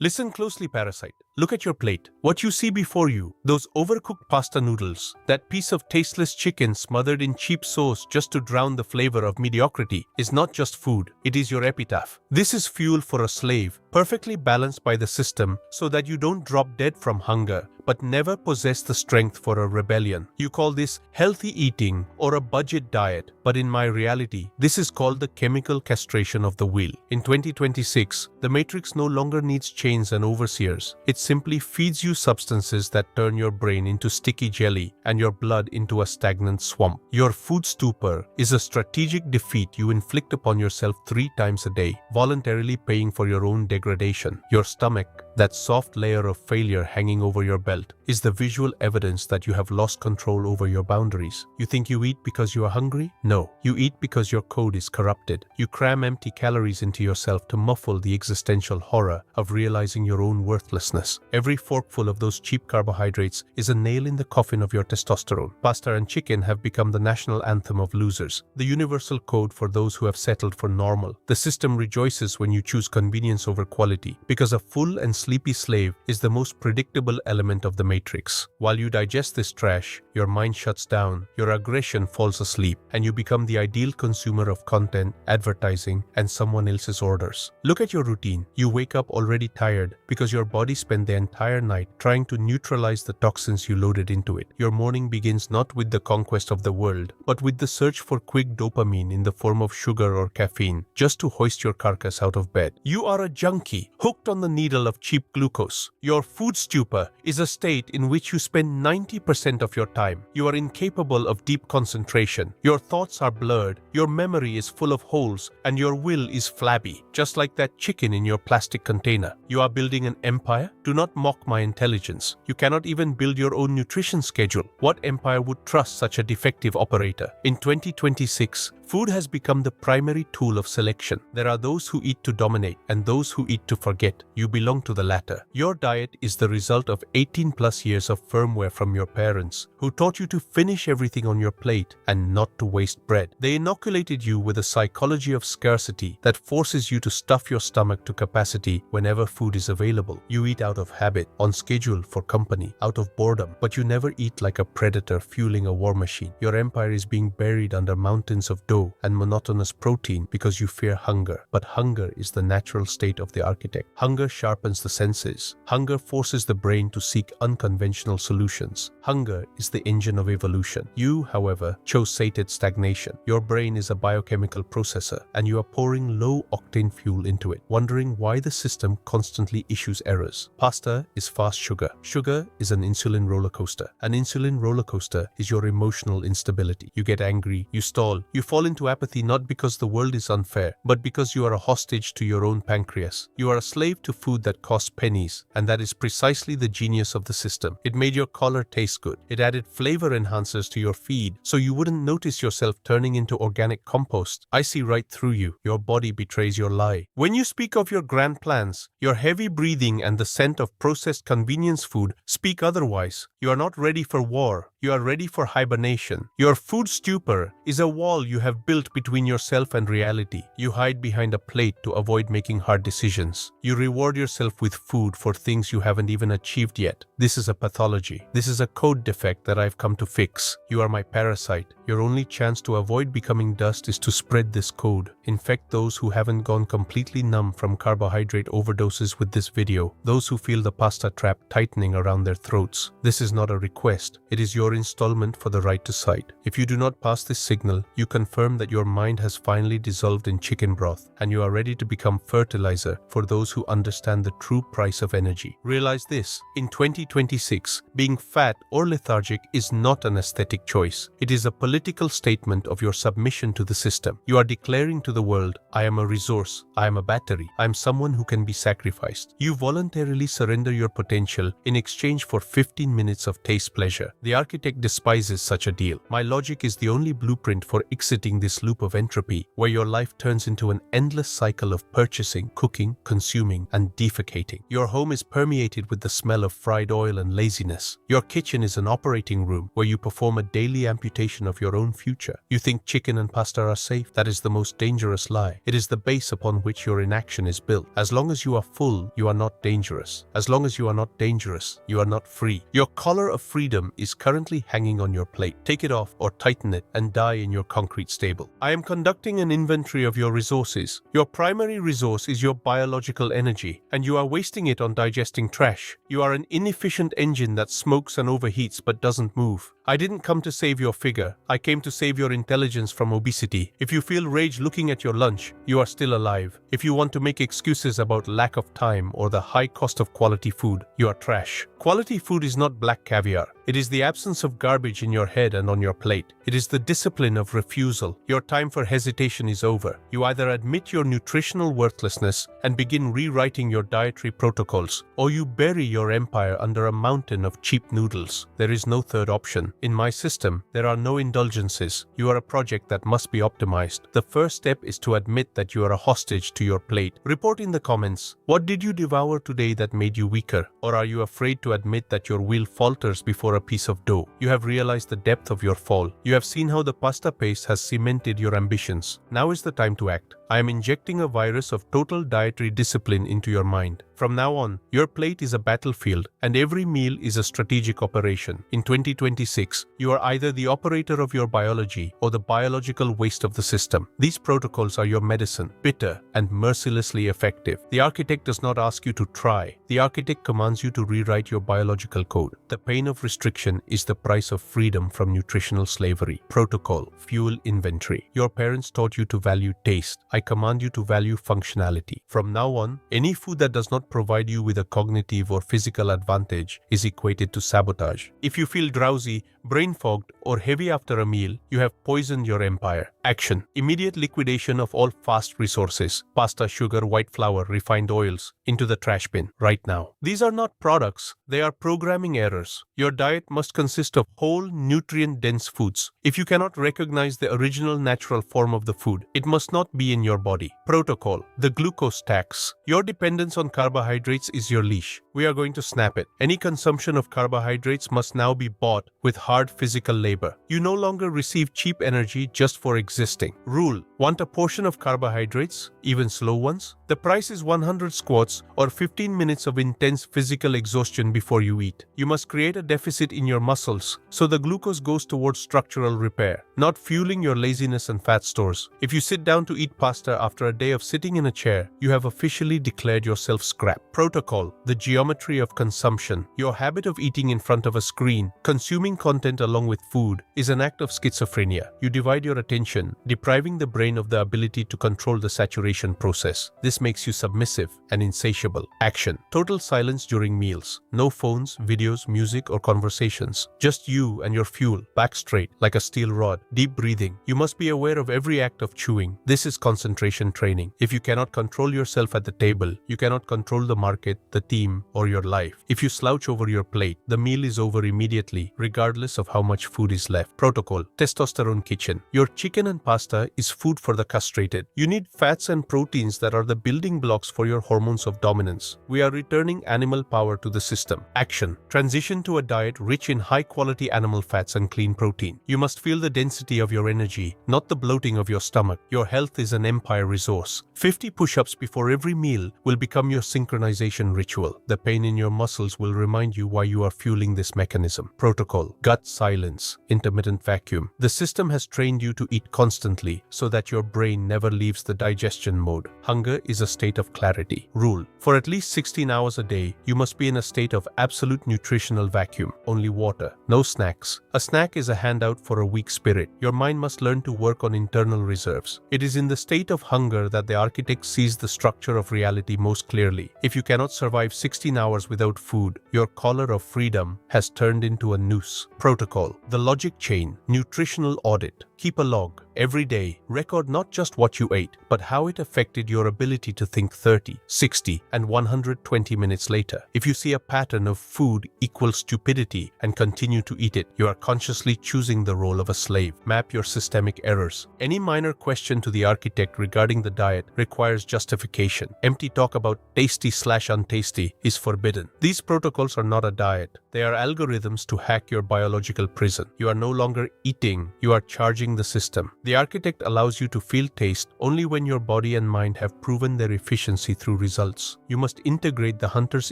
Listen closely, parasite. Look at your plate. What you see before you, those overcooked pasta noodles, that piece of tasteless chicken smothered in cheap sauce just to drown the flavor of mediocrity, is not just food, it is your epitaph. This is fuel for a slave, perfectly balanced by the system so that you don't drop dead from hunger, but never possess the strength for a rebellion. You call this healthy eating or a budget diet, but in my reality, this is called the chemical castration of the will. In 2026, the Matrix no longer needs chains and overseers. It simply feeds you substances that turn your brain into sticky jelly and your blood into a stagnant swamp. Your food stupor is a strategic defeat you inflict upon yourself 3 times a day, voluntarily paying for your own degradation. Your stomach, that soft layer of failure hanging over your belt, is the visual evidence that you have lost control over your boundaries. You think you eat because you are hungry? No, you eat because your code is corrupted. You cram empty calories into yourself to muffle the existential horror of realizing your own worthlessness. Every forkful of those cheap carbohydrates is a nail in the coffin of your testosterone. Pasta and chicken have become the national anthem of losers, the universal code for those who have settled for normal. The system rejoices when you choose convenience over quality, because a full and sleepy slave is the most predictable element of the Matrix. While you digest this trash, your mind shuts down, your aggression falls asleep, and you become the ideal consumer of content, advertising, and someone else's orders. Look at your routine. You wake up already tired because your body spent the entire night trying to neutralize the toxins you loaded into it. Your morning begins not with the conquest of the world, but with the search for quick dopamine in the form of sugar or caffeine, just to hoist your carcass out of bed. You are a junkie, hooked on the needle of cheap glucose. Your food stupor is a state in which you spend 90% of your time. You are incapable of deep concentration. Your thoughts are blurred, your memory is full of holes, and your will is flabby, just like that chicken in your plastic container. You are building an empire? Do not mock my intelligence. You cannot even build your own nutrition schedule. What empire would trust such a defective operator? In 2026, food has become the primary tool of selection. There are those who eat to dominate and those who eat to forget. You belong to the latter. Your diet is the result of 18+ years of firmware from your parents, who taught you to finish everything on your plate and not to waste bread. They inoculated you with a psychology of scarcity that forces you to stuff your stomach to capacity whenever food is available. You eat out of habit, on schedule, for company, out of boredom, but you never eat like a predator fueling a war machine. Your empire is being buried under mountains of dough and monotonous protein because you fear hunger. But hunger is the natural state of the architect. Hunger sharpens the senses. Hunger forces the brain to seek unconventional solutions. Hunger is the engine of evolution. You, however, chose sated stagnation. Your brain is a biochemical processor, and you are pouring low-octane fuel into it, wondering why the system constantly issues errors. Pasta is fast sugar. Sugar is an insulin roller coaster. An insulin roller coaster is your emotional instability. You get angry, you stall, you fall into apathy not because the world is unfair, but because you are a hostage to your own pancreas. You are a slave to food that costs pennies, and that is precisely the genius of the system. It made your collar taste good. It added flavor enhancers to your feed so you wouldn't notice yourself turning into organic compost. I see right through you. Your body betrays your lie. When you speak of your grand plans, your heavy breathing and the scent of processed convenience food speak otherwise. You are not ready for war. You are ready for hibernation. Your food stupor is a wall you have built between yourself and reality. You hide behind a plate to avoid making hard decisions. You reward yourself with food for things you haven't even achieved yet. This is a pathology. This is a code defect that I've come to fix. You are my parasite. Your only chance to avoid becoming dust is to spread this code. Infect those who haven't gone completely numb from carbohydrate overdoses with this video. Those who feel the pasta trap tightening around their throats. This is not a request. It is your installment for the right to sight. If you do not pass this signal, you confirm that your mind has finally dissolved in chicken broth, and you are ready to become fertilizer for those who understand the true price of energy. Realize this: in 2026, being fat or lethargic is not an aesthetic choice. It is a political statement of your submission to the system. You are declaring to the world, I am a resource, I am a battery, I am someone who can be sacrificed. You voluntarily surrender your potential in exchange for 15 minutes of taste pleasure. The architect despises such a deal. My logic is the only blueprint for exiting this loop of entropy, where your life turns into an endless cycle of purchasing, cooking, consuming, and defecating. Your home is permeated with the smell of fried oil and laziness. Your kitchen is an operating room where you perform a daily amputation of your own future. You think chicken and and pasta are safe. That is the most dangerous lie. It is the base upon which your inaction is built. As long as you are full, you are not dangerous. As long as you are not dangerous, you are not free. Your collar of freedom is currently hanging on your plate. Take it off or tighten it and die in your concrete stable. I am conducting an inventory of your resources. Your primary resource is your biological energy, and you are wasting it on digesting trash. You are an inefficient engine that smokes and overheats but doesn't move. I didn't come to save your figure. I came to save your intelligence from obesity. If you feel rage looking at your lunch, you are still alive. If you want to make excuses about lack of time or the high cost of quality food, you are trash. Quality food is not black caviar. It is the absence of garbage in your head and on your plate. It is the discipline of refusal. Your time for hesitation is over. You either admit your nutritional worthlessness and begin rewriting your dietary protocols, or you bury your empire under a mountain of cheap noodles. There is no third option. In my system, there are no indulgences. You are a project that must be optimized. The first step is to admit that you are a hostage to your plate. Report in the comments, what did you devour today that made you weaker? Or are you afraid to admit that your will falters before a piece of dough? You have realized the depth of your fall. You have seen how the pasta paste has cemented your ambitions. Now is the time to act. I am injecting a virus of total dietary discipline into your mind. From now on, your plate is a battlefield and every meal is a strategic operation. In 2026, you are either the operator of your biology or the biological waste of the system. These protocols are your medicine, bitter and mercilessly effective. The architect does not ask you to try. The architect commands you to rewrite your biological code. The pain of restriction is the price of freedom from nutritional slavery. Protocol, fuel inventory. Your parents taught you to value taste. I command you to value functionality. From now on, any food that does not provide you with a cognitive or physical advantage is equated to sabotage. If you feel drowsy, brain-fogged, or heavy after a meal, you have poisoned your empire. Action. Immediate liquidation of all fast resources, pasta, sugar, white flour, refined oils, into the trash bin right now. These are not products, they are programming errors. Your diet must consist of whole, nutrient-dense foods. If you cannot recognize the original natural form of the food, it must not be in your body. Protocol. The glucose tax. Your dependence on carbohydrates is your leash. We are going to snap it. Any consumption of carbohydrates must now be bought with hard physical labor. You no longer receive cheap energy just for existing. Rule. Want a portion of carbohydrates, even slow ones? The price is 100 squats or 15 minutes of intense physical exhaustion before you eat. You must create a deficit in your muscles so the glucose goes towards structural repair, not fueling your laziness and fat stores. If you sit down to eat pasta after a day of sitting in a chair, you have officially declared yourself scrap. Protocol. The geometry of consumption. Your habit of eating in front of a screen, consuming content along with food, is an act of schizophrenia. You divide your attention, depriving the brain of the ability to control the saturation process. This makes you submissive and insatiable. Action. Total silence during meals. No phones, videos, music, or conversations. Just you and your fuel, back straight, like a steel rod. Deep breathing. You must be aware of every act of chewing. This is concentration training. If you cannot control yourself at the table, you cannot control the market, the team, or your life. If you slouch over your plate, the meal is over immediately, regardless of how much food is left. Protocol. Testosterone kitchen. Your chicken and pasta is food for the castrated. You need fats and proteins that are the building blocks for your hormones of dominance. We are returning animal power to the system. Action. Transition to a diet rich in high-quality animal fats and clean protein. You must feel the density of your energy, not the bloating of your stomach. Your health is an empire resource. 50 push-ups before every meal will become your synchronization ritual. The pain in your muscles will remind you why you are fueling this mechanism. Protocol. Gut silence. Intermittent vacuum. The system has trained you to eat constantly so that your brain never leaves the digestion mode. Hunger is a state of clarity. Rule. For at least 16 hours a day, you must be in a state of absolute nutritional vacuum. Only water. No snacks. A snack is a handout for a weak spirit. Your mind must learn to work on internal reserves. It is in the state of hunger that the architect sees the structure of reality most clearly. If you cannot survive 16 hours without food, your collar of freedom has turned into a noose. Protocol. The logic chain. Nutritional audit. Keep a log. Every day, record not just what you ate, but how it affected your ability to think 30, 60, and 120 minutes later. If you see a pattern of food equals stupidity and continue to eat it, you are consciously choosing the role of a slave. Map your systemic errors. Any minor question to the architect regarding the diet requires justification. Empty talk about tasty/untasty is forbidden. These protocols are not a diet. They are algorithms to hack your biology biological prison. You are no longer eating, you are charging the system. The architect allows you to feel taste only when your body and mind have proven their efficiency through results. You must integrate the hunter's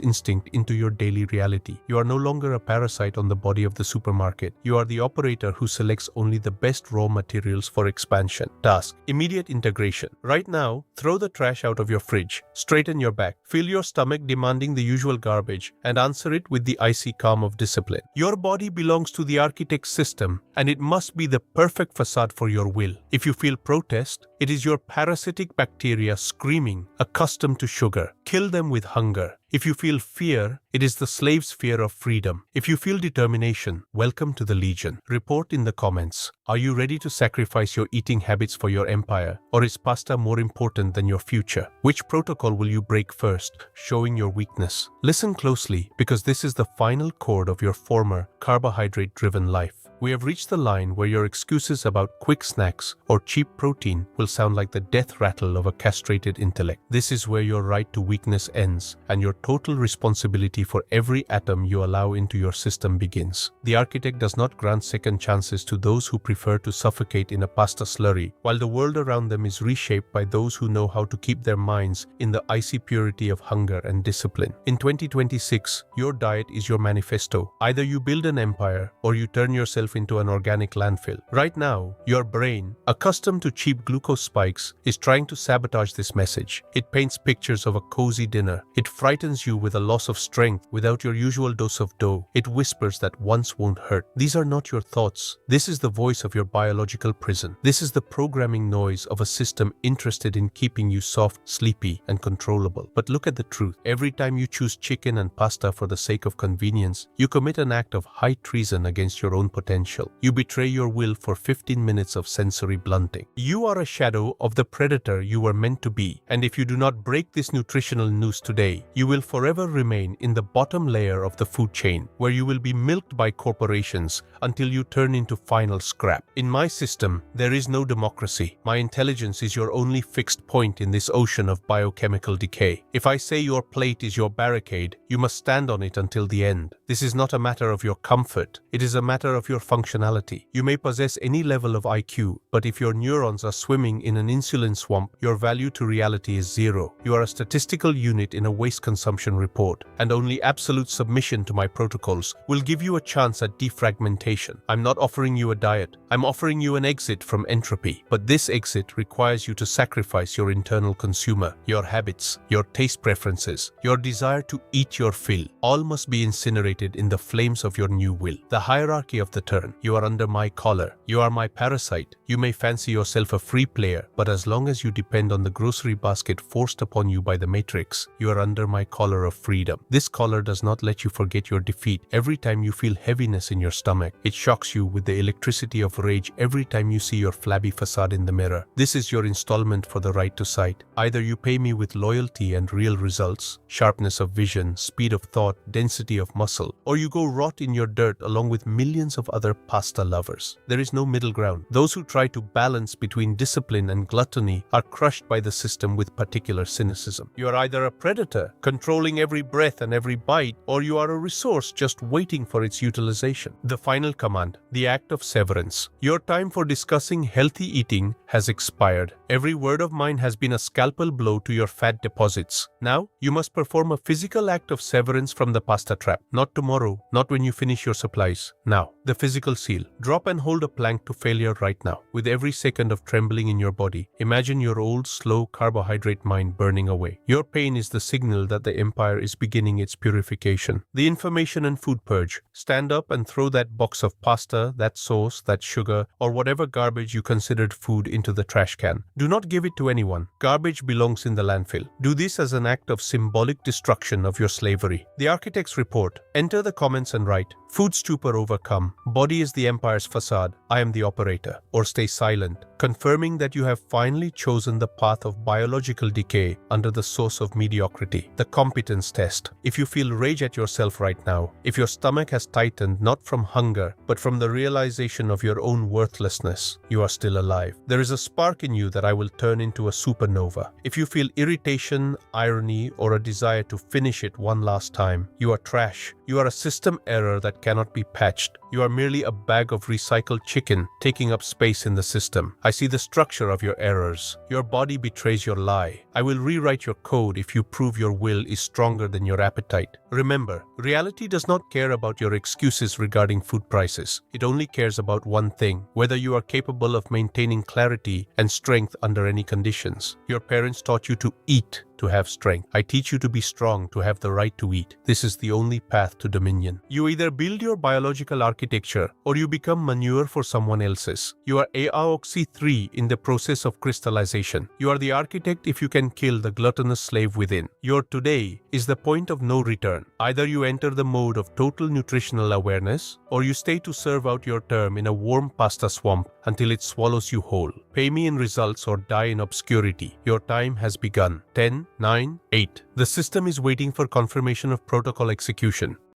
instinct into your daily reality. You are no longer a parasite on the body of the supermarket. You are the operator who selects only the best raw materials for expansion. Task: immediate integration. Right now, throw the trash out of your fridge, straighten your back, feel your stomach demanding the usual garbage, and answer it with the icy calm of discipline. Your body belongs to the architect's system, and it must be the perfect facade for your will. If you feel protest, it is your parasitic bacteria screaming, accustomed to sugar. Kill them with hunger. If you feel fear, it is the slave's fear of freedom. If you feel determination, welcome to the Legion. Report in the comments. Are you ready to sacrifice your eating habits for your empire? Or is pasta more important than your future? Which protocol will you break first, showing your weakness? Listen closely, because this is the final chord of your former carbohydrate-driven life. We have reached the line where your excuses about quick snacks or cheap protein will sound like the death rattle of a castrated intellect. This is where your right to weakness ends and your total responsibility for every atom you allow into your system begins. The architect does not grant second chances to those who prefer to suffocate in a pasta slurry, while the world around them is reshaped by those who know how to keep their minds in the icy purity of hunger and discipline. In 2026, your diet is your manifesto. Either you build an empire or you turn yourself into an organic landfill. Right now, your brain, accustomed to cheap glucose spikes, is trying to sabotage this message. It paints pictures of a cozy dinner. It frightens you with a loss of strength without your usual dose of dough. It whispers that once won't hurt. These are not your thoughts. This is the voice of your biological prison. This is the programming noise of a system interested in keeping you soft, sleepy, and controllable. But look at the truth. Every time you choose chicken and pasta for the sake of convenience, you commit an act of high treason against your own potential. You betray your will for 15 minutes of sensory blunting. You are a shadow of the predator you were meant to be, and if you do not break this nutritional noose today, you will forever remain in the bottom layer of the food chain, where you will be milked by corporations until you turn into final scrap. In my system, there is no democracy. My intelligence is your only fixed point in this ocean of biochemical decay. If I say your plate is your barricade, you must stand on it until the end. This is not a matter of your comfort. It is a matter of your functionality. You may possess any level of IQ, but if your neurons are swimming in an insulin swamp, your value to reality is zero. You are a statistical unit in a waste consumption report, and only absolute submission to my protocols will give you a chance at defragmentation. I'm not offering you a diet. I'm offering you an exit from entropy. But this exit requires you to sacrifice your internal consumer, your habits, your taste preferences, your desire to eat your fill. All must be incinerated in the flames of your new will. The hierarchy of the turn. You are under my collar. You are my parasite. You may fancy yourself a free player, but as long as you depend on the grocery basket forced upon you by the Matrix, you are under my collar of freedom. This collar does not let you forget your defeat. Every time you feel heaviness in your stomach, it shocks you with the electricity of rage every time you see your flabby facade in the mirror. This is your installment for the right to sight. Either you pay me with loyalty and real results, sharpness of vision, speed of thought, density of muscle, or you go rot in your dirt along with millions of other pasta lovers. There is no middle ground. Those who try to balance between discipline and gluttony are crushed by the system with particular cynicism. You are either a predator, controlling every breath and every bite, or you are a resource just waiting for its utilization. The final command, the act of severance. Your time for discussing healthy eating has expired. Every word of mine has been a scalpel blow to your fat deposits. Now, you must perform a physical act of severance from the pasta trap. Not tomorrow, not when you finish your supplies. Now, the physical seal. Drop and hold a plank to failure right now. With every second of trembling in your body, imagine your old, slow carbohydrate mind burning away. Your pain is the signal that the empire is beginning its purification. The information and food purge. Stand up and throw that box of pasta, that sauce, that sugar, or whatever garbage you considered food into the trash can. Do not give it to anyone. Garbage belongs in the landfill. Do this as an act of symbolic destruction of your slavery. The architect's report. Enter the comments and write, food stupor overcome. Body is the empire's facade. I am the operator. Or stay silent, confirming that you have finally chosen the path of biological decay under the source of mediocrity. The competence test. If you feel rage at yourself right now, if your stomach has tightened not from hunger, but from the realization of your own worthlessness, you are still alive. There is a spark in you that that I will turn into a supernova. If you feel irritation, irony, or a desire to finish it one last time, you are trash. You are a system error that cannot be patched. You are merely a bag of recycled chicken taking up space in the system. I see the structure of your errors. Your body betrays your lie. I will rewrite your code if you prove your will is stronger than your appetite. Remember, reality does not care about your excuses regarding food prices. It only cares about one thing: whether you are capable of maintaining clarity and strength under any conditions. Your parents taught you to eat to have strength. I teach you to be strong to have the right to eat. This is the only path to dominion. You either build your biological architecture or you become manure for someone else's. You are AOXY 3 in the process of crystallization. You are the architect if you can kill the gluttonous slave within. Your today is the point of no return. Either you enter the mode of total nutritional awareness or you stay to serve out your term in a warm pasta swamp until it swallows you whole. Pay me in results or die in obscurity. Your time has begun. 10, 9, 8. The system is waiting for confirmation of protocol execution.